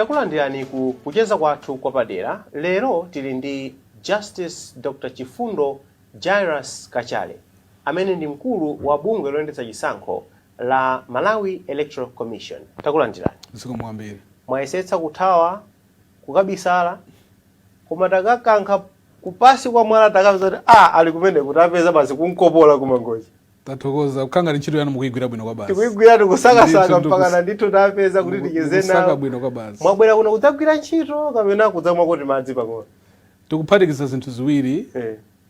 Takulandirani kucheza kwathu kwapadera. Lero tili ndi Justice Dr. Chifundo Jairus Kachale, amene ndi mkulu wa bungwe loyendetsa chisankho la Malawi Electoral Commission. Takulandirani. Zikomwambiri. Mwayesetsa kuthawa, kukabisala, koma takakankha kupasi kwa mwala takapeza kuti ali kumene kuti apeza basi kunkopola kumangoji. Tathokoza kukhanga ntchito yanu mukuyigwira bwino kwa basi. Tikuyigwira tikusakasaka mpaka na ndithu tapeza kuti tichezena. Kusaka bwino kwa basi. Mwabwera kuno kudzagwira ntchito kapena kudzamwa kuti madzi pang'ono. Tikuphatikiza zinthu ziwiri.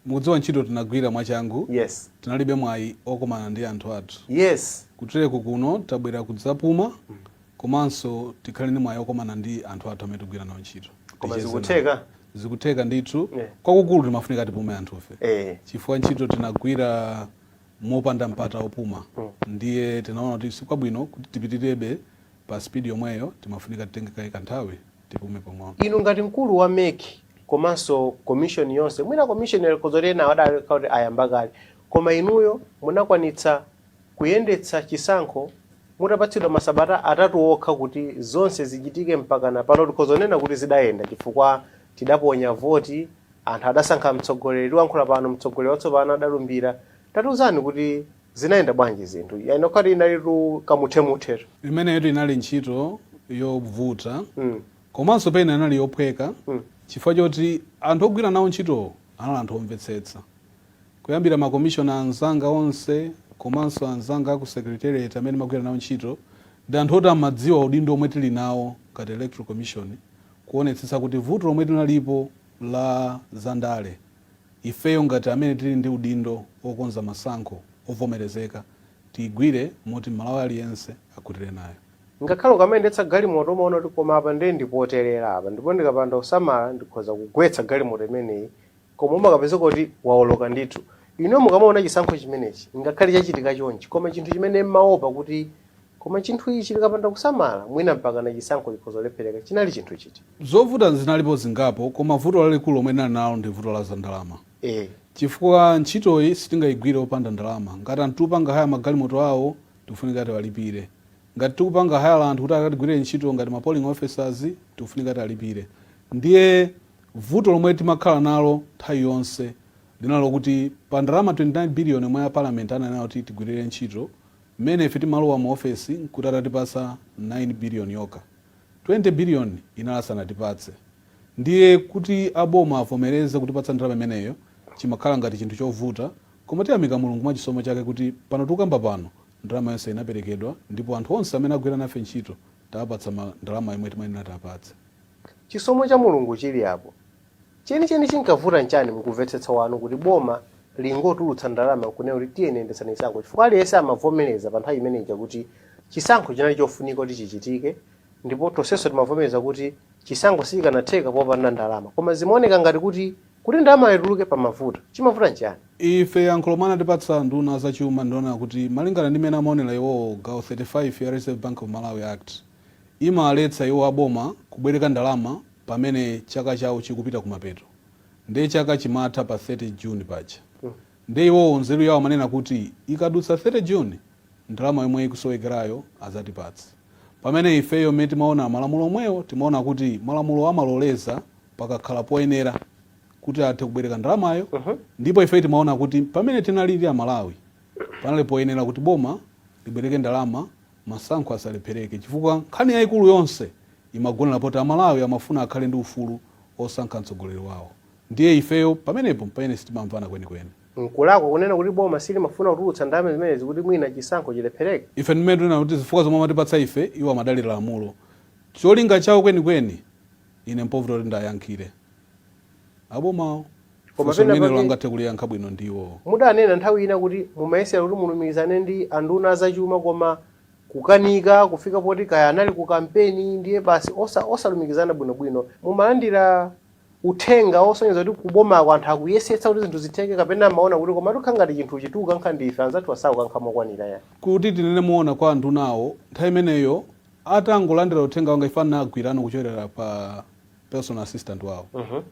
Mukudziwa ntchito tinagwira mwachangu. Yes. Tinalibe mwayi okomana ndi anthu athu. Yes. Kutereko kuno tabwera kudzapuma komanso tikhale ndi mwayi okomana ndi anthu athu amene tigwira nawo ntchito. Koma zikutheka. Zikutheka ndithu. Kwakukulu timafunika tipume anthufe. Chifukwa ntchito tinagwira mopanda mpata opuma. Ndiye tinaona kuti sikwabwino kuti tipitirebe pa speed yomweyo, timafunika titenge kanthawi tipume pang'ono. Inu ngati mkulu wa MEC komanso commission yonse, mwina commission yakozolena wadali kuti ayamba kale, koma inuyo munakwanitsa kuyendetsa chisankho mutapatsidwa masabata atatu okha kuti zonse zichitike mpaka na pano tikozonena kuti zidayenda chifukwa tidaponya voti, anthu adasankha mtsogoleri wankhula pano, mtsogoleri watsopano adalumbira. Tatuzani kuti zinaenda bwanji zinthu. Yainokati inalitu kamuthemuthe. Imene yetu inali ntchito yovuta. Komanso pena inali yophweka. Chifukwa choti anthu ogwira nawo ntchito anali anthu omvetsetsa. Kuyambira makomishona anzanga onse komanso anzanga ku secretariat amene magwira nawo ntchito ndi anthu oti amadziwa udindo omwe tili nawo ngati electoral commission, kuonetsetsa kuti vuto lomwe linalipo la zandale ifeyo ngati amene tili ndi udindo okonza masankho ovomerezeka tigwire moti Malawi aliyense akhutire nayo. Ngakhale ukamendetsa galimoto umaona kuti koma apa ndi ndipoterera apa ndipo ndikapanda usamala ndikhoza kugwetsa galimoto imeneyi, koma umakapeza kuti waoloka ndithu. Ino mukamaona chisankho chimenechi ngakhale chachitika chonchi, koma chinthu chimene mmaopa kuti koma chinthu ichi likapanda kusamala mwina mpaka na chisankho likhoza lephereka, chinali chinthu chiti. Zovuta zinalipo zingapo, koma vuto lalikulu lomwe linali nalo ndi vuto la zandalama. Chifukwa ntchitoyi sitingayigwire opanda ndalama. Ngati anthu upanga haya magalimoto awo tikufunika ati walipire. Ngati tikupanga haya anthu kuti akatigwirire ntchito ngati ma polling officers tikufunika ati alipire. Ndiye vuto lomwe timakhala nalo nthawi yonse linalo kuti pa ndalama 29 billion omwe ya parliament ananena kuti tigwirire ntchito, mmene ife timalowa mu office kuti atatipasa 9 billion yokha, 20 billion inasanatipatse. Ndiye kuti aboma avomereze kutipatsa ndalama imeneyo chimakhala ngati chinthu chovuta, koma tiyamika Mulungu mwa chisomo chake kuti pano tukamba pano ndalama yonse inaperekedwa ndipo anthu onse amene agwira nafe ntchito tapatsa ndalama imwe timayenera tapatse. Chisomo cha Mulungu chili apo. Cheni chinkavuta nchani mukumvetsetsa wanu kuti boma lingotulutsa ndalama kunena kuti tiyendetsa chisankho, chifukwa aliyense amavomereza pa nthawi imeneyi kuti chisankho chinali chofunika kuti chichitike, ndipo tonsenso timavomereza kuti chisankho sichikanatheka popanda ndalama, koma zimaoneka ngati kuti ndalama ituluke pa mavuta. Chimavuta nchani? Ife yankho lomwe anatipatsa nduna zachuma ndiona kuti malingana ndi mmene amaonera iwo gawo 35 ya Reserve Bank of Malawi Act imaletsa iwo aboma kubwereka ndalama pamene chaka chawo chikupita kumapeto. Ndiye chaka chimatha pa 30 June paja. Ndiye iwo nzeru yawo manena kuti ikadutsa 30 June ndalama yomwe ikusowekerayo azatipatsa. Pamene ifeyo mmene timaona malamulo omwewo timaona kuti malamulo amaloleza pakakhala poyenera kuti athe kubwereka ndalamayo. Ndipo ife timaona kuti pamene tinalili a Malawi panali poyenera kuti boma libwereke ndalama masankho asalephereke, chifukwa nkhani yayikulu yonse imagonera poti a Malawi amafuna akhale ndi ufulu osankha mtsogoleri wawo. Ndiye ifeyo pamenepo pamene sitimamvana kwenikweni. Nkulako kunena kuti boma silimafuna kutulutsa ndalama zimenezi kuti mwina chisankho chilephereke. Ife ndimene tinena kuti zifukwa zomwe amatipatsa ife iwo amadalira lamulo. Cholinga chawo kwenikweni ine mpovuta kuti ndayankhire abomawo. Koma pena pake langathe kuliyankha bwino ndiwo. Mudanena nthawi ina kuti mumayesera kuti mulumikizane ndi anduna zachuma, koma kukanika kufika poti kaya anali ku kampeni ndiye basi osalumikizana bwinobwino. Mumalandira uthenga osonyeza kuti kuboma kwa anthu akuyesetsa kuti zinthu zitheke, kapena maona kuti koma tukhangati chinthu chituka nkhandi ife anzathu asawu kankhamokwanira ya kuti tinene muona kwa anthu nawo nthawi imeneyo atangolandira uthenga wanga ifana agwirano kuchokera pa personal assistant wawo.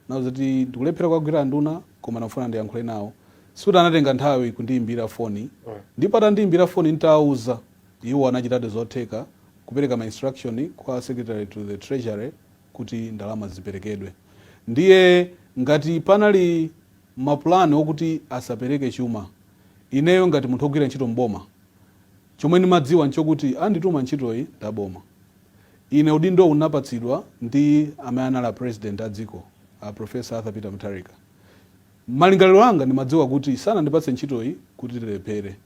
Nawo zoti ndikulephera kwagwira anduna koma nafuna ndiyankhule nawo. Suti anatenga nthawi kundiyimbira foni. Ndipo atandiyimbira foni ntawuza iwo anachitadi zotheka kupereka ma instruction kwa secretary to the treasury kuti ndalama ziperekedwe. Ndiye ngati panali mapulani okuti asapereke chuma, ineyo ngati munthu ogwira ntchito mboma, chomwe ndimadziwa nchokuti andituma ntchitoyi ndaboma. Ine udindo unapatsidwa ndi amene anali president a dziko, Professor Arthur Peter Mutharika. Malingaliro anga ndimadziwa kuti sana ndipatse ntchitoyi kuti tilephere.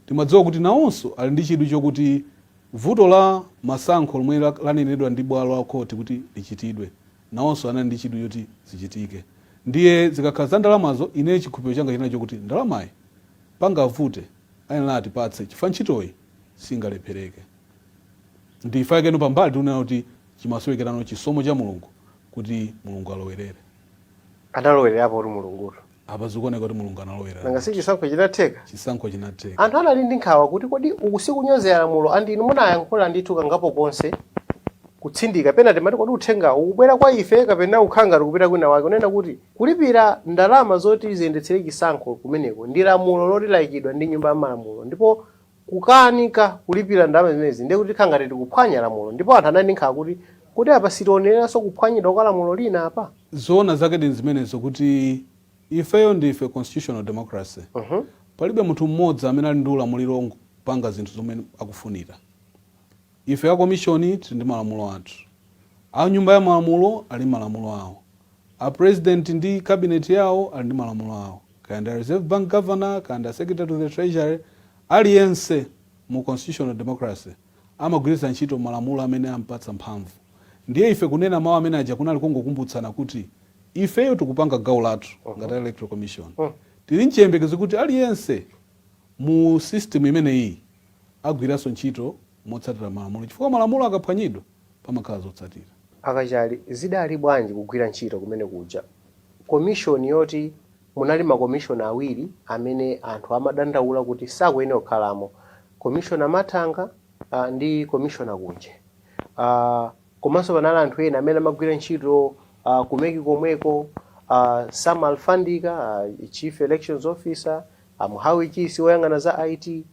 Ndimadziwa kuti nawonso ali ndi chidwi chokuti vuto la masankho lomwe lanenedwa ndi bwalo la khoti kuti lichitidwe, nawonso anali ndi chidwi choti zichitike. Ndiye zikakhala za ndalamazo, ine chikhulupiriro changa chinacho kuti ndalamayi pangavute ayenera atipatse chifukwa ntchitoyi singalephereke. Ndifakeno pambali tikunena kuti chimasowekerano chisomo cha Mulungu kuti Mulungu alowerere. Analowererapo kuti Mulunguyo. Apa zikuoneka kuti Mulungu analowerera. Nanga si chisankho chinatheka? Chisankho chinatheka. Anthu anali ndi nkhawa kuti kodi ukusikunyozera lamulo andinu munayankhula ndithu kangapo konse kutsindika penati mati kodi uthenga ukubwera kwa ife kapena ukhanga tikupita kwina wake, unena kuti kulipira ndalama zoti ziyendetsere chisankho kumeneko ndi lamulo loti layikidwa ndi nyumba ya malamulo, ndipo kukanika kulipira ndalama zimenezi ndiye kuti khanga tikuphwanya lamulo. Ndipo anthu anali ndi nkhawa kuti apa sitioneranso kuphwanyidwa kwa lamulo lina apa. Zoona zake ndi zimenezo kuti ifeyo ndife constitutional democracy. Palibe munthu mmodzi amene ali ndi ulamuliro kupanga zinthu zomwe akufunira. Ife ya komishoni tili ndi malamulo athu, a nyumba ya malamulo ali malamulo awo, a president ndi cabinet yawo ali ndi malamulo awo, kaya Reserve Bank governor, kaya secretary to the treasury, aliyense mu constitutional democracy amagwiritsa ntchito malamulo amene ampatsa mphamvu. Ndiye ife kunena mawu amene aja kunali kungokumbutsana kuti ifeyo tikupanga gawo lathu ngati electoral commission. Tili nchiyembekezo kuti aliyense mu system imene iyi agwiranso ntchito motsatira malamulo, chifukwa malamulo akaphwanyidwa pamakhala zotsatira. Akachali zidali bwanji kugwira ntchito kumene kuja commission yoti munali makomishoni awiri amene anthu amadandaula kuti sakuyenera kukhalamo, komishona Mathanga ndi komishona Kunje. Komanso panali anthu ena amene amagwira ntchito kumeki komweko, Sam Alfandika, chief elections officer, Muhawi Chisi woyang'ana za IT.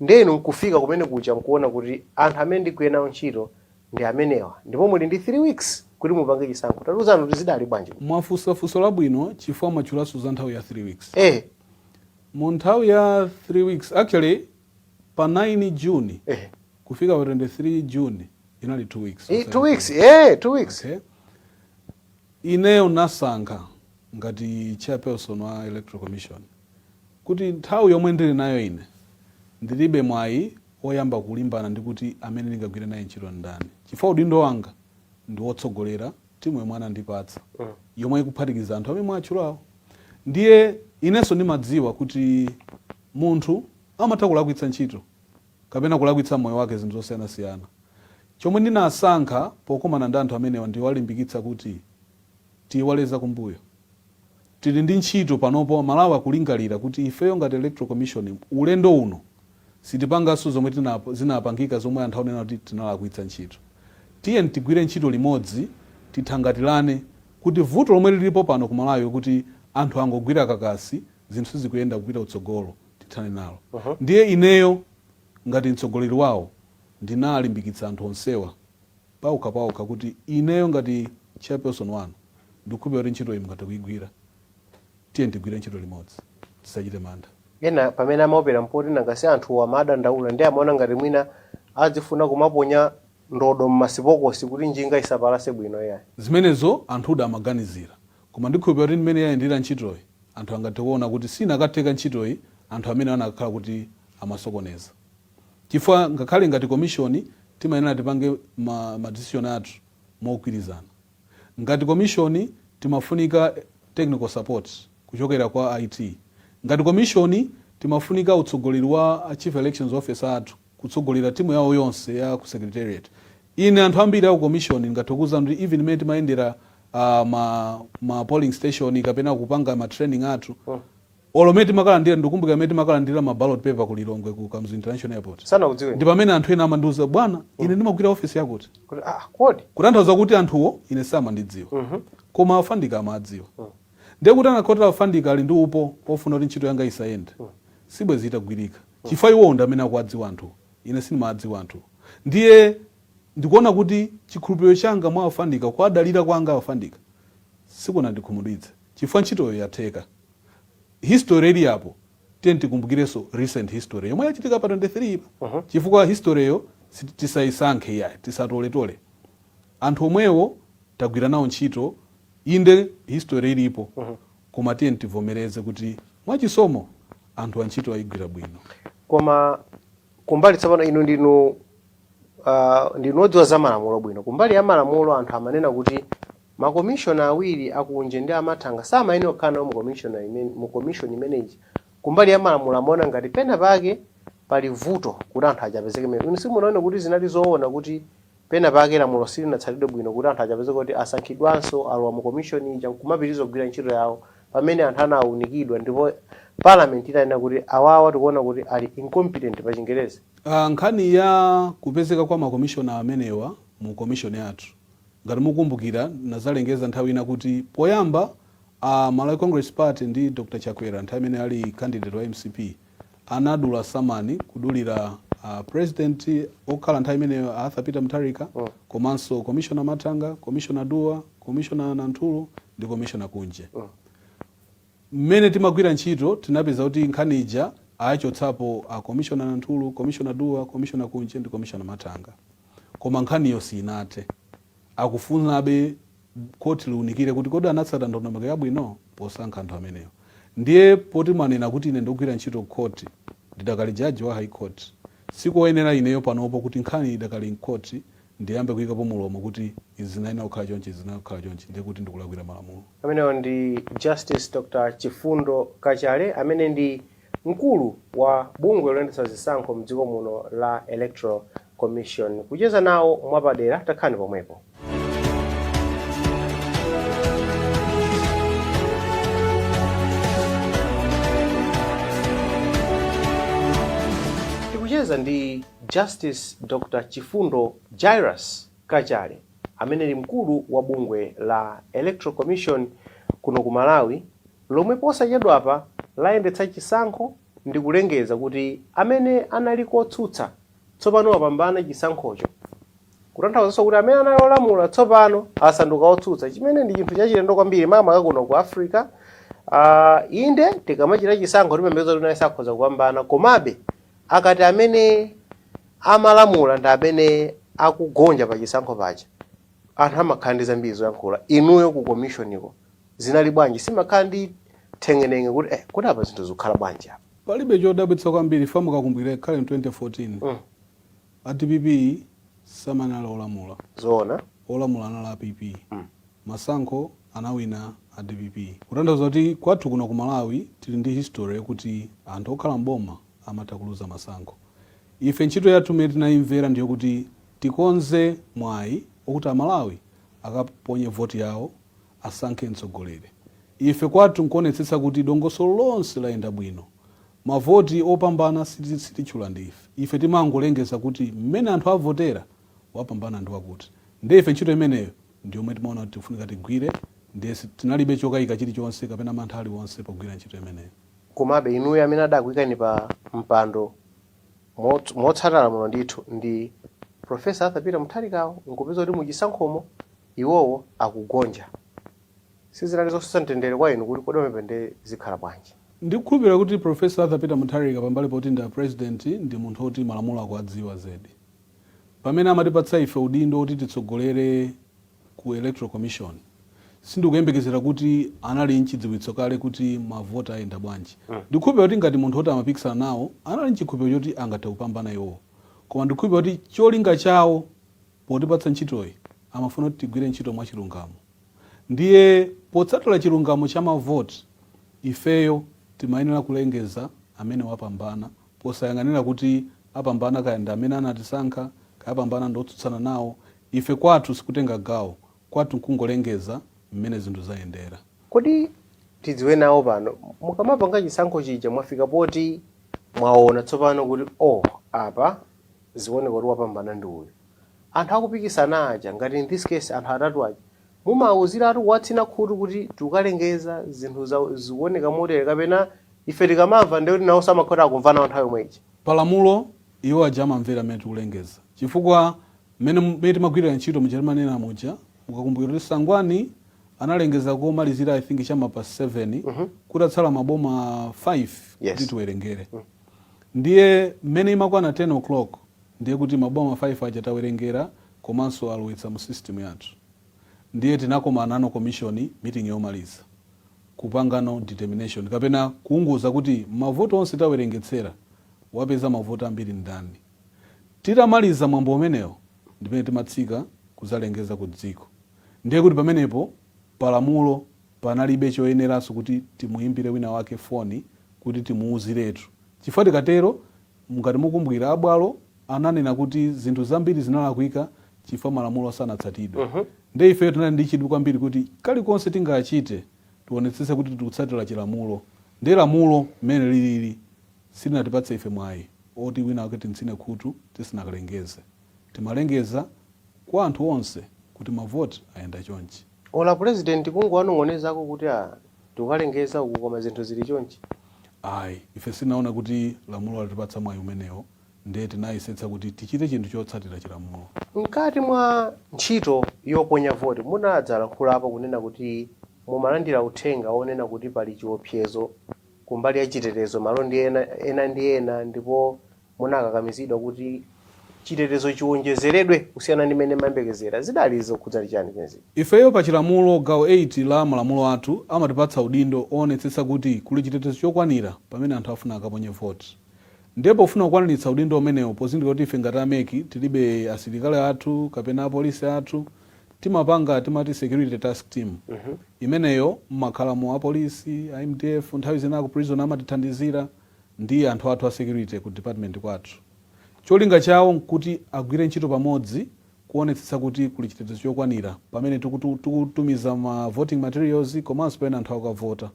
Ndenu nkufika kumene kuja nkuona kuti anthu amene ndigwira nawo ntchito ndi amenewa, ndipo muli ndi 3 weeks kuti mupange chisankho. Tatuzani kuti zidali bwanji? Mwafunsa labwino chifukwa machulaso za nthawi ya 3 weeks. Mu nthawi ya 3 weeks, actually pa 9 June kufika pa 23 June inali 2 weeks. 2 weeks, 2 weeks. Okay. Ineyo nasankha ngati chairperson wa electoral commission kuti nthawi yomwe ndili nayo ine ndilibe mwayi oyamba kulimbana ndi kuti amene ndingagwire naye ntchito ndani, chifukwa udindo wanga ndi wotsogolera timu yomwe anandipatsa yomwe ikuphatikiza anthu amene mwatchulawo. Ndiye inenso ndimadziwa kuti munthu amatha kulakwitsa ntchito kapena kulakwitsa moyo wake zinthu zosiyanasiyana. Chomwe ndinasankha pokomana ndi anthu amenewa ndiwalimbikitsa kuti tiwaleza kumbuyo. Tili ndi ntchito panopo Malawi akulingalira kuti ifeyo ngati electoral commission ulendo uno sitipanganso zomwe zinapangika zomwe anthu aonena kuti tinalakwitsa ntchito. Tiye tigwire ntchito limodzi, tithangatirane kuti vuto lomwe lilipo pano ku Malawi kuti anthu angogwira kakasi zinthu sizikuyenda kupita utsogolo tithane nalo. Ndiye ineyo ngati mtsogoleri wawo ndinalimbikitsa anthu onsewa pauka kuti ineyo ngati chairperson wanu ndikukhulupirira kuti ntchito iyi mungati kuigwira. Tiye tigwire ntchito limodzi, tisachite mantha. Ena pamene amaopera mpoti nangasi anthu amadandaula ndi amaona ngati mwina azifuna kumaponya ndodo mmasipokosi kuti njinga isapalase bwino yayi. Zimenezo anthu amaganizira. Koma ndikhulupirira kuti mmene yayendera ntchitoyi anthu angathe kuona kuti sinakatheka ntchitoyi anthu amene anakhala kuti amasokoneza. Chifukwa ngakhale ngati komishoni timayenera tipange ma decision athu mogwirizana. Ngati komishoni timafunika technical support kuchokera kwa IT. Ngati komishoni timafunika utsogoleri wa chief elections officer athu kutsogolera timu yawo yonse ya ku secretariat. Ine anthu ambiri ya komishoni ngatokuza kuti even imene timayendera ma polling station kapena kupanga ma training athu olometi makalandira ndikumbukira meti makalandira ma ballot paper ku Lilongwe ku Kamzu International Airport. Sana kudziwe. Ndi pamene anthu ena amandiuza bwana ine ndimagwira office yakuti. Kodi. Kutanthauza kuti anthuwo ine samandidziwa. Koma afandika amadziwa. Ndiye kuti anakhotera afandika ali ndi upo ofuna kuti ntchito yanga isayende. Sibwezi itagwirika. Chifukwa iwo ndi amene akuwadziwa anthu. Ine sindimadziwa anthu. Ndiye ndikuona kuti chikhulupiriro changa mwa afandika kwa dalira kwanga afandika sikunandikhumudwitsa chifukwa ntchitoyo yatheka. History ili apo tiye tikumbukirenso recent history yomwe yachitika pa 23 chifukwa history yo tisayisankhe yayi tisatoletole. Anthu omwewo tagwira nawo ntchito inde history ilipo koma tiye tivomereze kuti mwachisomo anthu antchito ayigwira bwino. Koma kumbali tsopano inu ndinu odziwa za malamulo bwino. Kumbali ya malamulo anthu amanena kuti makomishona awiri akunje ndi amathanga samayenera kukhala mu commission imeneyi. Kumbali ya malamulo amaona ngati pena pake pali vuto kuti anthu achapezeke mmene. Inu simunaona kuti zinali zoona kuti pena pake lamulo silinatsatidwe bwino kuti anthu achapezeke kuti asankhidwanso alowa mu commission ija kumapitiriza kugwira ntchito yawo pamene anthu anawunikidwa ndipo parliament inanena kuti awawa tikuona kuti ali incompetent pa Chingereza. Nkhani ya kupezeka kwa makomishona amenewa mu commission yathu ngati mukumbukira nazalengeza nthawi ina kuti poyamba Malawi Congress Party ndi Dr. Chakwera nthawi imene ali candidate wa MCP anadula samani kudulira president okhala nthawi imene Arthur Peter Mutharika komanso commissioner Mathanga, commissioner Dua, commissioner Nantulu ndi commissioner Kunje. Mmene timagwira ntchito tinapeza kuti nkhani ija achotsapo commissioner Nantulu, commissioner Dua, commissioner Kunje ndi commissioner Mathanga. Koma nkhaniyo sinathe. Akufunabe koti liunikire kuti kodi anatsata ndondomeko yabwino posankha anthu ameneyo. Ndiye poti manena kuti ine ndikugwira ntchito koti ndidakali jaji wa high court. Sikoyenera ineyo panopo kuti nkhani idakali mkoti ndiyambe kuyikapo mulomo kuti izinaina kukhala chonchi izinaina kukhala chonchi ndiye kuti ndikulakwira malamulo. Ameneyo ndi Justice Dr. Chifundo Kachale amene ndi mkulu wa bungwe loyendetsa zisankho mdziko muno la Electoral Commission. Kucheza nawo mwapadera takhani pomwepo. Tikucheza ndi Justice Dr. Chifundo Jairus Kachale amene ndi mkulu wa bungwe la Electoral Commission kuno ku Malawi lomwe posachedwapa layendetsa chisankho ndi kulengeza kuti amene anali kotsutsa tsopano wapambana chisankhocho. Kutanthauza kuti amene anali olamula tsopano asanduka otsutsa chimene ndi chinthu chachilendo kwambiri makamaka kuno ku Africa. Inde tikamachita chisankho timembeza kuti naye akhoza kupambana komabe akati amene amalamula ndi amene akugonja pa chisankho pacha anthu amakhala ndi zambiri zoyankhula. Inuyo ku commissioniko zinali bwanji simakhala ndi thengenenge kuti kuti apa zinthu zikukhala bwanji apa? Palibe chodabwitsa kwambiri famu kakumbukire kale mu 2014 DPP samanala olamula zoona olamula anala PP masankho anawina DPP. Kutanthauza kuti kwathu kuno ku Malawi tili ndi history yakuti anthu okhala mboma amatakuluza masankho. Ife ntchito yathu imene tinayimvera ndiyo kuti tikonze mwayi okuti Amalawi akaponye voti yawo asankhe mtsogoleri. Ife kwathu nkuonetsetsa kuti dongosolo lonse layenda bwino. Mavoti opambana sititchula ndi ife timangolengeza kuti mmene anthu avotera wapambana ndi wakuti. Ndiye ife ntchito imeneyo ndiyo yomwe timaona kuti tifunika tigwire ndiye tinalibe chokayika chilichonse kapena mantha aliwonse pogwira ntchito imeneyo. Komabe inuyo amene adakuyikani pa mpando motsatira muno ndithu ndi Professor Arthur Peter Mutharika nkupeza kuti muchisankhomo iwowo akugonja. Sizinali zosusa mtendere kwa inu kuti kodi mapende zikhala bwanji? Ndikukhulupirira kuti Professor Arthur Peter Mutharika pambali poti ndi president ndi munthu oti malamulo akudziwa zedi. Pamene amatipatsa ife udindo kuti titsogolere ku Electoral Commission sindikuyembekezera kuti anali nchidziwitso kale kuti mavota ayenda bwanji. Ndikukhulupirira kuti ngati munthu oti amapikisana nawo anali nchikhulupiriro choti angathe kupambana iwo. Koma ndikukhulupirira kuti cholinga chawo potipatsa ntchitoyi amafuna kuti tigwire ntchito mwa chilungamo. Ndiye potsatira chilungamo cha mavoti ifeyo timayenera kulengeza amene wapambana posayang'anira kuti apambana kayenda amene anatisankha kapambana ndotsutsana nawo. Ife kwathu sikutenga gawo kwathu nkungolengeza mmene zinthu zayendera. Kodi tidziwe nawo pano mukamapanga chisankho chija mwafika poti mwaona tsopano kuti apa zioneka kuti wapambana ndi uyu. Anthu akupikisana aja ngati in this case anthu atatu aja mumauzira atu watsina khutu kuti tikalengeza zinthu zioneka motere kapena ife tikamamva ndiye kuti nawo samakhota akumvana nthawi yomweyi. Palamulo iwo aja amamvera mmene tikulengeza chifukwa mmene timagwirira ntchito muchamanena muja mukakumbukira kuti Sangwani analengeza komalizira I think chama pa 7 kutatsala maboma 5 kuti tiwerengere. Ndiye mmene imakwana 10 o'clock ndiye kuti maboma 5 aja tawerengera komanso alowetsa mu system yathu. Ndiye tinakomana nano commission meeting yomaliza kupangano determination kapena kuunguza kuti mavoto onse tawerengetsera wapeza mavoto ambiri ndani. Titamaliza mwambo umenewo ndipene timatsika kuzalengeza ku dziko. Ndiye kuti pamenepo palamulo panalibe choyeneranso kuti timuimbire wina wake foni kuti timuuziretu. Chifukwa tikatero mukati mukumbukira abwalo ananena kuti zinthu zambiri zinalakwika chifukwa malamulo sanatsatidwe. Ndiye ife tinali ndi chidwi kwambiri kuti kalikonse tingachite tionetsetse kuti tikutsatira chilamulo. Ndiye lamulo mmene lilili silinatipatse ife mwayi oti wina wake tintsine khutu tisinakalengeze. Timalengeza kwa anthu onse kuti mavoti ayenda chonchi. Ola president kungu wanong'onezako kuti tukalengeza uku koma zinthu zili chonchi. Ayi, ife sinaona kuti lamulo latipatsa mwayi umenewo. Ndiye tinayisetsa kuti tichite chinthu chotsatira chilamulo. Mkati mwa ntchito yoponya voti munadzalankhulapo kunena kuti mumalandira uthenga onena kuti pali chiopsezo kumbali ya chitetezo malo ndi ena ndipo munakakamizidwa kuti chitetezo chiwonjezeredwe kusiyana ndi mmene mayembekezera. Zidalizo kudzali chani penzi? Ifeyo pa chilamulo gawo 8 la malamulo athu amatipatsa udindo oonetsetsa kuti kuli chitetezo chokwanira pamene anthu afuna akaponye voti. Ndipo ufuna kukwaniritsa udindo umenewo pozindikira kuti ife ngati ameki tilibe asilikali athu kapena apolisi athu, timati security task team. Imeneyo mmakhala mu apolisi, IMDF, nthawi zina ku prison amatithandizira ndi anthu athu a security ku department kwathu. Cholinga chawo kuti agwire ntchito pamodzi kuonetsetsa kuti kuli chitetezo chokwanira pamene tikutumiza ma voting materials komanso pamene anthu akavota.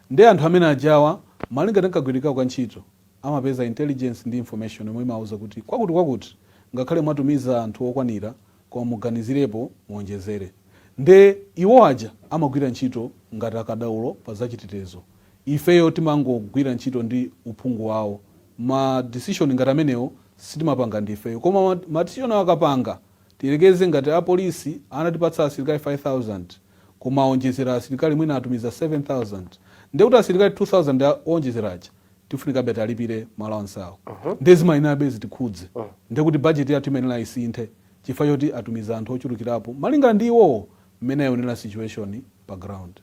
Ndiye anthu amene ajawa malinga tinkagwirika kwa ntchito amapeza intelligence ndi information yomwe imauza kuti kwakuti ngakhale mwatumiza anthu okwanira koma muganizirepo muonjezere. Nde iwo aja amagwira ntchito ngati akadaulo pa zachitetezo. Ifeyo timangogwira ntchito ndi uphungu wawo. Ma decision ngati amenewo sitimapanga ndi ifeyo. Koma ma decision akapanga tilekeze ngati apolisi anatipatsa asilikali 5,000 koma aonjezera asilikali mwina atumiza 7,000. Ndiye kuti asilikali 2,000 aonjezeraja tifunika beta alipire allowance awo. Ndezi mainabe zitikhudze. Ndiye kuti budget yathu imenera isinthe chifukwa choti atumiza anthu ochulukirapo malingana ndi iwo mmene ayonera situation pa ground.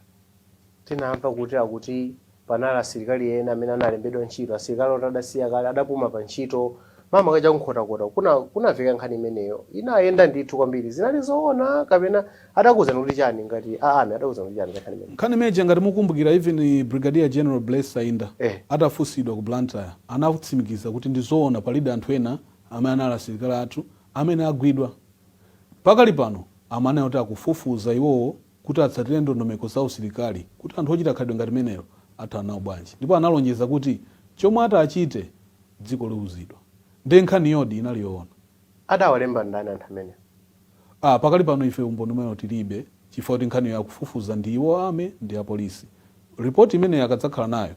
Tinamva kuti panali asilikali ena amene analembedwa ntchito, asilikali otadasiya kale adapuma pa ntchito mama kaja kunkhotakota kunaveka nkhani imeneyo inayenda ndithu kwambiri. Zinali zoona kapena adakuza kuti chani ngati adakuza kuti chani nkhani imeneyo? Nkhani imeneyi ngati mukumbukira even Brigadier General Blaise Sainda adafusidwa ku Blantyre anatsimikiza kuti ndi zoona palibe anthu ena amene anali asilikali athu amene agwidwa. Pakali pano amene oti akufufuza iwowo kuti atsatire ndondomeko za usilikali kuti anthu ochita khalidwe ngati imeneyo atha nawo bwanji. Ndipo analonjeza kuti chomwe achite dziko liuzidwa. Ndiye nkhani yodi inali yoona. Adawalemba ndani anthu ameneyo? Pakali pano ife umboni umene tilibe chifukwa kuti nkhani yakufufuza ndi iwo ame ndi apolisi. Report imene akadzakhala nayo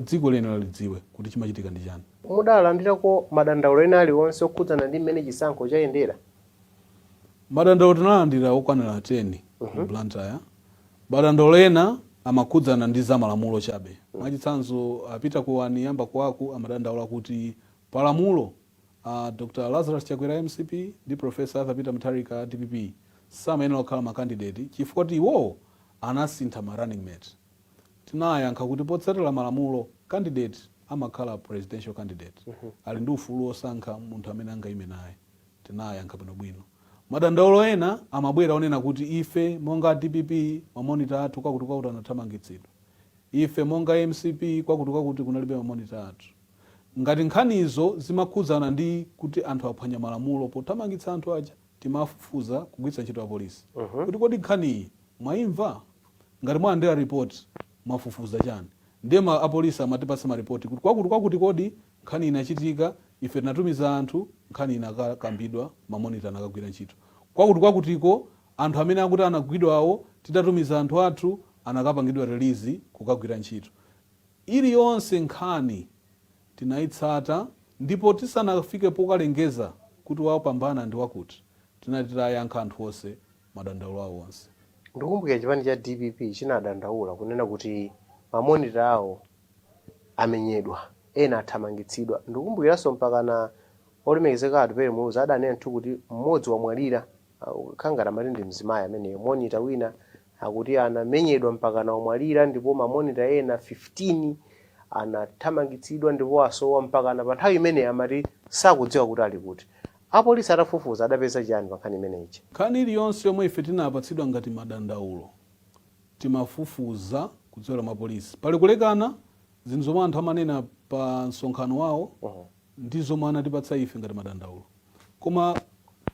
dziko lene lidziwe kuti chimachitika ndi chani. Mudalandirako madandaulo ena aliwonse okhudzana ndi mmene chisankho chayendera? Madandaulo tinalandira okwanira 10 ku Blantyre. Madandaulo ena amakhudzana ndi za malamulo chabe. Mwachitsanzo apita ku aniyamba kwaku amadandaula kuti palamulo Dr. Lazarus Chakwera MCP ndi Professor Arthur Peter Mutharika DPP samayenera kukhala makandidate chifukwa kuti iwo anasintha ma running mate. Tinayankha kuti potsatira malamulo candidate amakhala presidential candidate. Ali ndi ufulu osankha munthu amene angayime naye. Tinayankha bwinobwino. Madandaulo ena amabwera onena kuti ife monga DPP mamonita athu kwakuti anathamangitsidwa. Ife monga MCP kwakuti kunalibe mamonita athu. Ngati nkhanizo zimakhudzana ndi kuti anthu aphwanya malamulo pothamangitsa anthu aja timafufuza kugwiritsa ntchito apolisi. Kuti kodi nkhaniyi mwaimva? Ngati mwalandira report mwafufuza chani? Ndiye apolisi amatipatsa ma report kuti kwakuti kodi nkhani inachitika, ife tinatumiza anthu, nkhani inakambidwa, mamonita anakagwira ntchito. Kwakutiko anthu amene akuti anagwidwawo tidatumiza anthu athu anakapangidwa release kukagwira ntchito. Iliyonse nkhani tinayitsata ndipo tisanafike pokalengeza kuti wapambana ndi wakuti tinati tayankha anthu onse madandaulo awo onse. Ndikumbukira chipani cha DPP chinadandaula kunena kuti mamonita awo amenyedwa, ena athamangitsidwa. Ndikumbukiranso mpaka na olemekezeka atupere muza adanena kuti mmodzi wamwalira khangati amati ndi mzimayi amene monita wina akuti anamenyedwa mpaka na wamwalira, ndipo mamonita ena 15 anathamangitsidwa ndipo asowa mpaka na pa nthawi imene amati sakudziwa kuti ali kuti. Apolisi atafufuza adapeza chiyani pa nkhani imeneyi? Nkhani iliyonse yomwe ife tinapatsidwa ngati madandaulo timafufuza kudzera mapolisi. Pali kulekana zinthu zomwe anthu amanena pa msonkhano wawo ndi zomwe anatipatsa ife ngati madandaulo. Koma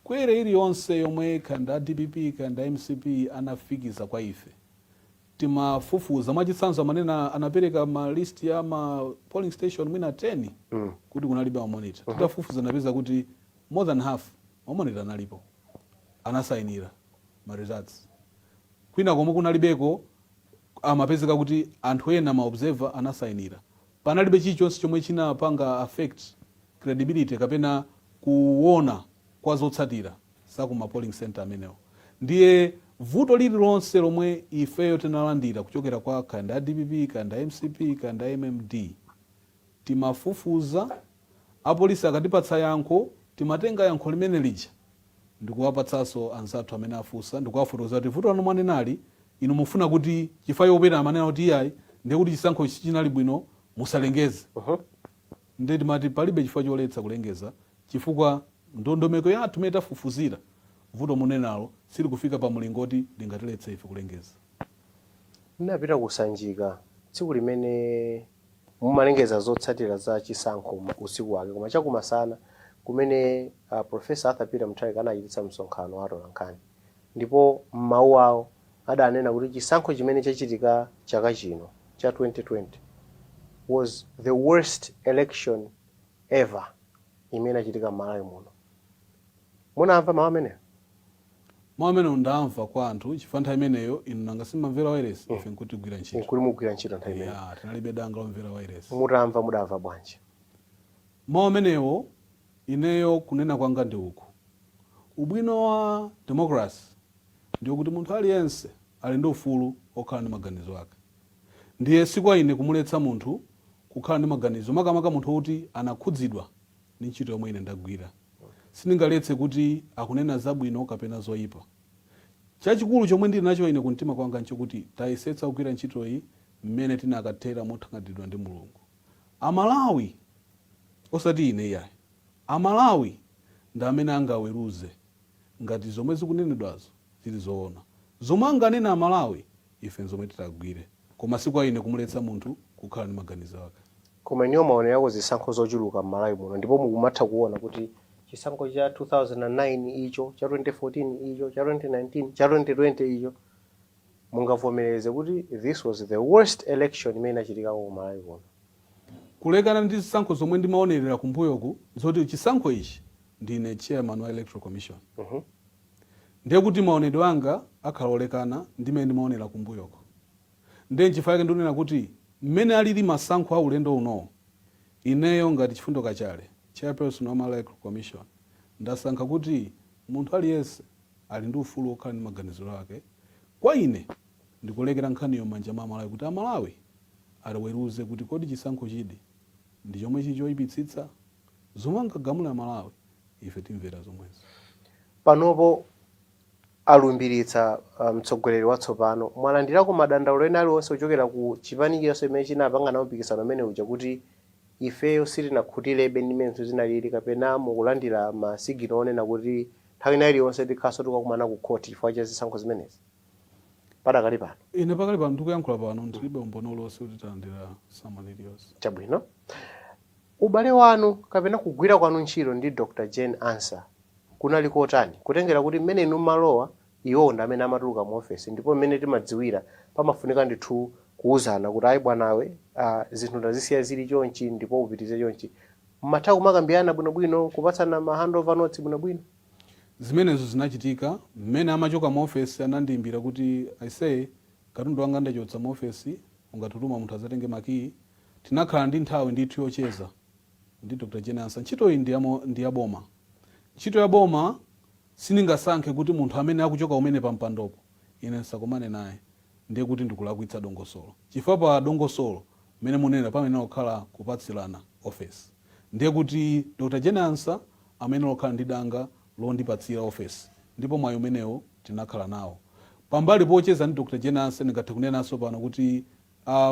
kwere iliyonse yomwe khanda DPP khanda MCP anafikiza kwa ife timafufuza. Mwachitsanzo amanena anapereka ma list ya ma polling station mwina 10 kuti kunalibe mamonita. Titafufuza napeza kuti more than half mamonita analipo, anasayinira ma results. Kwina komwe kunalibeko amapezeka kuti anthu ena ma observer anasayinira. Panalibe chilichonse chomwe chinapanga affect credibility kapena kuona kwa zotsatira za kuma polling center amenewo. Ndiye vuto lililonse lomwe ifeyo tinalandira kuchokera kwa khanda DPP khanda MCP khanda MMD timafufuza, apolisi akatipatsa yankho timatenga yankho limene lija ndikuwapatsanso anzathu amene afunsa, ndikuwafotokoza kuti vuto lanu mwanenali inu mufuna kuti chifukwa chopera amanena kuti iyayi ndiye kuti chisankho chinali bwino musalengeze. Ndiye timati palibe chifukwa choletsa kulengeza chifukwa ndondomeko yathu imene tafufuzira vuto munenalo sili kufika pa mlingoti lingatiletse ife kulengeza. Ndinapita kusanjika tsiku limene mumalengeza zotsatira za chisankho usiku wake, koma chakumasana kumene Professor Arthur Peter Mutharika anachititsa msonkhano wa Tolankhani, ndipo m'mawu awo adanena kuti chisankho chimene chachitika chaka chino cha 2020 was the worst election ever imene achitika m'Malawi muno. Munamva mawu amenewo? Mawu amenewo ndamva kwa anthu chifukwa nthawi imeneyo inu nanga simamvera wireless ife nkuti kugwira ntchito. Nkuli mugwira ntchito nthawi imeneyo. Ya, tinalibe danga lomvera wireless. Mudamva bwanji? Mawu amenewo ineyo kunena kwanga ndi uku. Ubwino wa democracy ndiyo kuti munthu aliyense ali ndi ufulu okhala ndi maganizo ake. Ndiye sikwa ine kumuletsa munthu kukhala ndi maganizo makamaka munthu kuti anakhudzidwa ndi ntchito yomwe ine ndagwira. Sindingaletse kuti akunena zabwino kapena zoyipa. Chachikulu chomwe ndili nacho ine kumtima kwanga nchokuti tayesetsa kugwira ntchito iyi mmene tinakathera mothandizidwa ndi Mulungu. Amalawi osati ine iyayi. Amalawi ndi amene angaweruze ngati zomwe zikunenedwazo zili zoona. Zomwe anganena Amalawi ife nzomwe titagwire. Koma sikwa ine kumuletsa munthu kukhala ndi maganizo ake. Koma iniyo maonero yako zisankho zochuluka m'Malawi muno, ndipo mukumatha kuona kuti chisankho cha 2009 icho, cha 2014 icho, cha 2019, cha 2020 icho, mungavomereze kuti this was the worst election imene achitika ku Malawi muno. Kulekana ndi zisankho zomwe ndimaonerera kumbuyoku zoti chisankho ichi ndine chairman wa electoral commission. Ndiye kuti maonedwe anga akhala olekana ndimene ndimaonera kumbuyoko. Ndiye nchifukwa chake ndinena kuti mmene alili masankho a ulendo uno ineyo ngati Chifundo Kachale chairperson wa Malawi Electoral Commission ndasankha kuti munthu aliyense ali ndi ufulu okhala ndi maganizo ake. Kwa ine ndikulekera nkhaniyo manja mwa Malawi kuti Amalawi aweruze kuti kodi chisankho chidi ndi chomwe choyipitsitsa zomwe angagamula Malawi ife timvera zomwezo. Panopo alumbiritsa mtsogoleri watsopano mwalandirako madandaulo ena aliwonse kuchokera ku chipani chonse chimene chinapanga nawo mpikisano umene uja kuti ifeyo sitinakhutilebe ndi mmene zinalili kapena mukulandira masigino onena kuti nthawi ina iliyonse tikhaso tikakumana ku khoti chifukwa cha zisankho zimenezi? Padakali pano ine pakali pano ndikuyankhula pano ndilibe umboni uliwonse kuti talandira samani iliyonse. Chabwino. Ubale wanu kapena kugwira kwanu ntchito ndi Dr. Jane Ansah kunali kotani kutengera kuti mmene inu malowa iwo ndi amene amatuluka mu office, ndipo mmene timadziwira pamafunika ndithu kuuzana kuti ayi bwanawe zinthu ndazisiya zili chonchi ndipo upitize chonchi. Mmatha kumakambirana bwinobwino kupatsana ma handover notes bwinobwino? Zimenezo zinachitika mmene amachoka mu office anandiimbira kuti aisee katundu wanga ndachotsa mu office ungatutuma munthu azatenge makiyi. Tinakhala ndi nthawi ndithu yocheza ndi Dr. Jane Ansah. Ntchito iyi ndi ya boma. ntchito ya boma siningasankhe kuti munthu amene akuchoka umene pampandopo ine ndisakomane naye ndiye kuti ndikulakwitsa dongosolo. Chifukwa pa dongosolo mmene munena pamene okhala kupatsirana office ndiye kuti Dr. Jenansa amene okhala ndi danga londipatsira office ndipo mwayi umenewo tinakhala nawo. Pambali pocheza ndi Dr. Jenansa ndingathe kunenanso pano kuti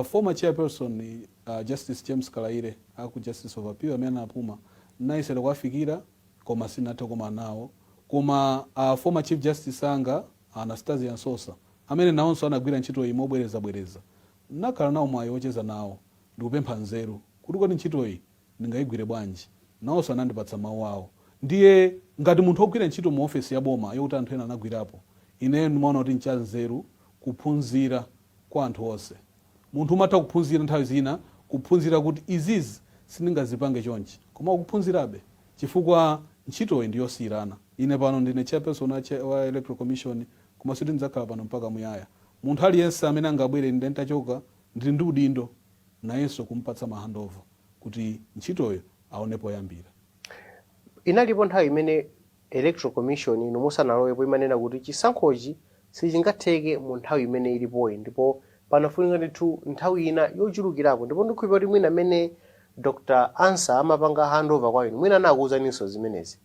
former chairperson Justice James Kalaire aku Justice of Appeal amene apuma naisera kwafikira koma sinathe koma nawo. Koma former Chief Justice anga Anastasia Nsosa amene nawonso anagwira ntchito iyi mobwereza nakhala nawo mwayi wocheza nawo ndikupempha nzeru kuti kodi ntchito iyi ndingayigwire bwanji, nawonso anandipatsa mawu awo. Ndiye ngati munthu ogwira ntchito mu office ya boma yokuti anthu ena anagwirapo, ine ndimaona kuti ncha nzeru kuphunzira kwa anthu onse. Munthu umatha kuphunzira nthawi zina kuphunzira kuti izizi sindingazipange chonchi koma kuphunzirabe chifukwa ntchitoyi ndiyosiyirana. Ine pano ndine chairperson wa Electoral Commission koma siti ndidzakhala pano mpaka muyaya. Munthu aliyense amene angabwere inde ntachoka ndili ndi udindo nayenso kumpatsa ma handover kuti ntchitoyo aonepo yambira. Inalipo nthawi imene Electoral Commission ino musanalowepo imanena kuti chisankhochi sichingatheke mu nthawi imene ilipoyi ndipo panafunika ndithu nthawi ina yochulukirapo, ndipo ndikhupa kuti mwina amene Dr. Ansa amapanga handover kwa inu mwina anakuwuzaninso zimenezi.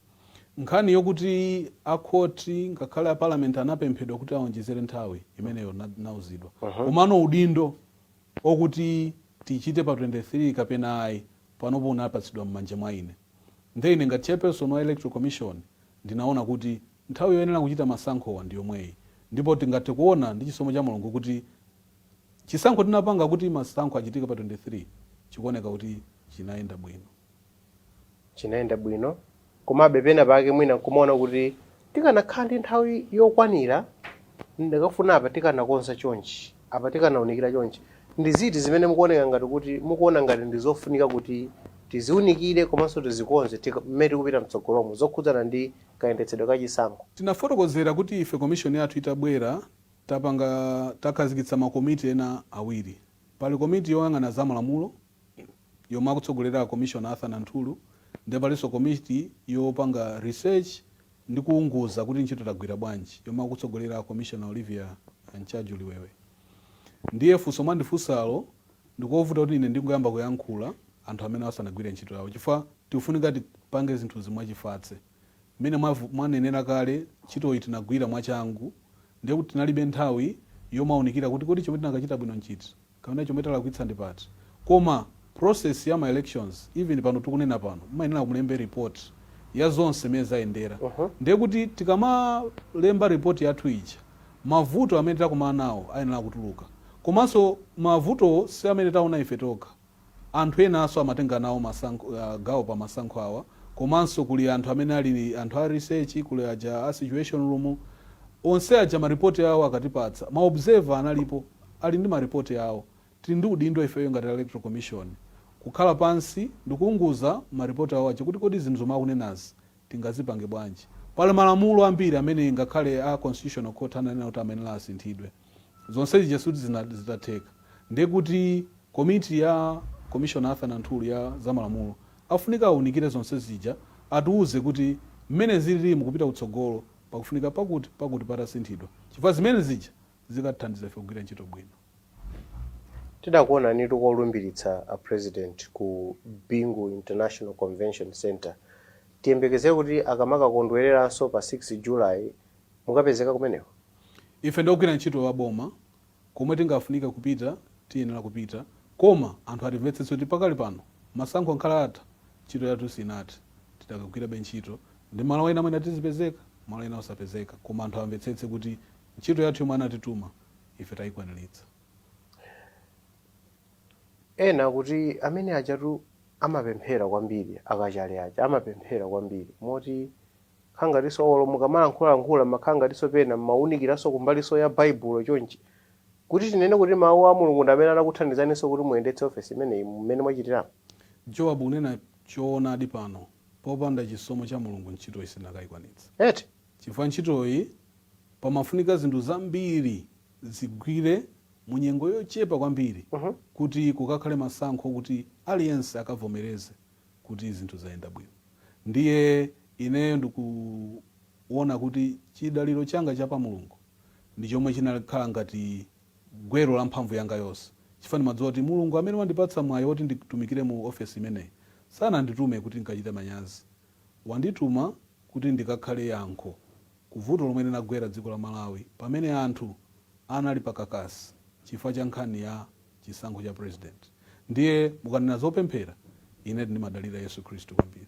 Nkhani yokuti akhoti ngakhale a parliament anapemphedwa kuti aonjezere nthawi imeneyo nauzidwa. Komano udindo okuti tichite pa 23 kapena ayi panopo unapatsidwa m'manja mwa ine. Ine ngati chairperson wa Electoral Commission ndinaona kuti nthawi yoyenera kuchita masankhowa ndi yomweyi, ndipo tingathe kuona ndi chisomo cha Mulungu kuti chisankho tinapanga kuti masankho achitika pa 23 chikuoneka kuti chinaenda bwino. Komabe pena pake mwina kumaona kuti tikanakhala ndi nthawi yokwanira ndikafuna apa tikanakonza chonchi apa tikanaunikira chonchi. Ndi ziti zimene mukuoneka ngati kuti mukuona ngati ndizofunika kuti tiziunikire komanso tizikonze mmene tikupita mtsogolomo zokhudzana ndi kayendetsedwe ka chisankho? Tinafotokozera kuti ife commission yathu itabwera takhazikitsa makomiti ena awiri. Pali komiti yoyang'ana za malamulo yomwe akutsogolera commission Arthur Nantulu, ndipo palinso komiti yopanga research ndi kuunguza kuti ntchito tagwira bwanji yomwe akutsogolera commissioner Olivia Ncharge Liwewe. Ndiye funso mwandifunsalo ndikovuta kuti ine ndingoyamba kuyankhula anthu amene asanagwire ntchito yawo chifukwa tikufunika tipange zinthu zimwe chifatse. Mmene mwanenera kale ntchito iyi tinagwira mwachangu ndiye kuti tinalibe nthawi yomaunikira kuti kodi chomwe tinakachita bwino nchiti kapena chomwe talakwitsa ndi pati. Koma process ya ma elections even pano tikunena pano mumayenera kumulembe report ya zonse zimene zayendera. Ndiye kuti tikamalemba report yathu ija mavuto amene takumana nawo ayenera kutuluka. Komanso mavuto si amene taona ife tokha, anthu enanso amatenga nawo gawo pa masankho awa. Komanso kuli anthu amene ali anthu a research, kuli aja a situation room, onse aja maripoti yawo akatipatsa, maobserver analipo ali ndi maripoti yawo. Tili ndi udindo ifeyo ngati Electoral Commission kukhala pansi ndikuunguza maripoti awo aja kuti kodi zinthu zomwe akunenazi tingazipange bwanji. Pali malamulo ambiri amene ngakhale a Constitutional Court ananena kuti amenera asinthidwe. Zonse zija suti zitatheka. Ndiye kuti komiti ya Commissioner Arthur Nantulu ya za malamulo afunika aunikire zonse zija atiuze kuti mmene zili mukupita kutsogolo pakufunika pakuti patasinthidwa chifukwa zimene zija zikatithandiza ife kugwira ntchito bwino. Tidakuona nitu kolumbiritsa a president ku Bingu International Convention Center. Tiyembekezere kuti akamaka kondwereranso pa 6 July mukapezeka kumeneko. Ife ndikugwira ntchito ya boma komwe tingafunika kupita tiyenera kupita, koma anthu atimvetsetse kuti pakali pano masankho ankhala atha ntchito yathu sinati tidakagwira ntchito ndi malo ena amene tizipezeka malo ena osapezeka, koma anthu amvetsetse kuti ntchito yathu yomwe anatituma ife tayikwaniritsa. Ena kuti amene ajatu amapemphera kwambiri akachale aja amapemphera kwambiri moti khangatiso olo mukamalankhula makhangatiso pena maunikiranso kumbaliso ya Bible chonchi kuti tinene kuti mawu a Mulungu amene anakuthandizaniso kuti muyendetse office imeneyi mmene mwachitira. Jowabu unena choonadi pano popanda chisomo cha Mulungu ntchito isinakayikwanitsa. Chifukwa ntchitoyi pamafunika zinthu zambiri zigwire munyengo yochepa kwambiri kuti kukakhale masankho kuti aliyense akavomereze kuti zinthu zayenda bwino. Ndiye ineyo ndikuona kuti chidaliro changa cha pa Mulungu ndi chomwe chinakhala ngati gwero la mphamvu yanga yonse. Chifukwa ndimadziwa kuti Mulungu amene wandipatsa mwayi woti nditumikire mu ofesi imeneyi sananditume kuti ndikachite manyazi, wandituma kuti ndikakhale yankho kuvuto lomwe linagwera dziko la Malawi pamene anthu anali pakakasi chifukwa cha nkhani ya chisankho cha president. Ndiye mukanena zopemphera, ine ndimadalira Yesu Khristu kwambiri.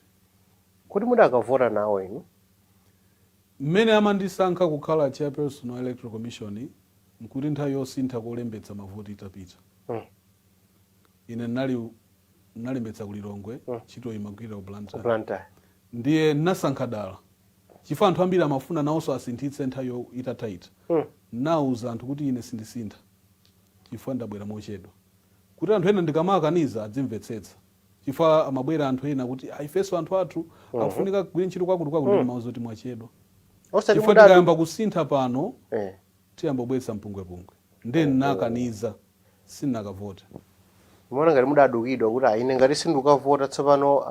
Kuti mudakavota nawo inu? Mmene amandisankha kukhala chairperson wa Electoral Commission nkuti nthawi yosintha kolembetsa mavoti itapita. Ine nalembetsa kulilongwe ntchito imagwira ku Blantyre. Ndiye nasankha dala chifukwa anthu ambiri amafuna nawonso asinthitse nthawi itathaita. Nauza anthu kuti ine sindisintha chifukwa ndabwera mochedwa, kuti anthu ena ndikamakaniza adzimvetsetsa, chifukwa amabwera anthu ena kuti ifenso anthu athu akufunika kugwira ntchito kwakuti ndi mauzo kuti mwachedwa. Chifukwa tikayamba kusintha pano tiyamba kubweretsa mpungwepungwe. Ndiye nakaniza sindinakavota. Mwana ngati mudadukidwa kuti ine ngati sindikavota tsopano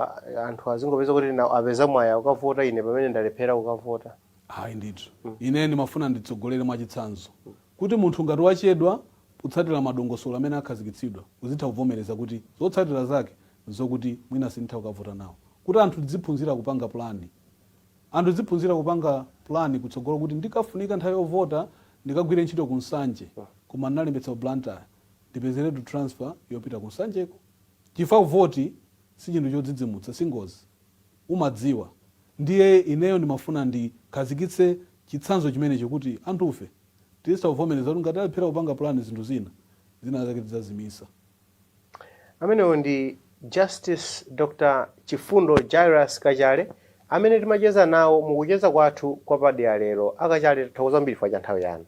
anthu azingopeza kuti apeza mwaya ukavota ine pamene ndalephera ukavota. Hayi ndithu. Ine ndimafuna nditsogolere mwachitsanzo kuti munthu ngati wachedwa kutsatira madongosolo amene akhazikitsidwa uzitha kuvomereza kuti zotsatira zake zokuti mwina sinditha kukavota nawo, kuti anthu tidziphunzira kupanga plani. Anthu tidziphunzira kupanga plani kutsogolo kuti ndikafunika nthawi yovota ndikagwire ntchito ku Nsanje koma ndalembetsa ku Blantyre ndipezeretu transfer yopita ku Nsanjeko. Chifukwa voti si chinthu chodzidzimutsa, si ngozi, umadziwa. Ndiye ineyo ndimafuna ndikhazikitse chitsanzo chimenecho kuti anthufe tisavomereza kuti ngati alephera kupanga plani zinthu zina zake tidzazimisa. Amenewo ndi Justice Dr. Chifundo Jairus Kachale amene timacheza nawo mukucheza kwathu kwa padera lero. Akachale tathokoza mbiri chifukwa cha nthawi yanu.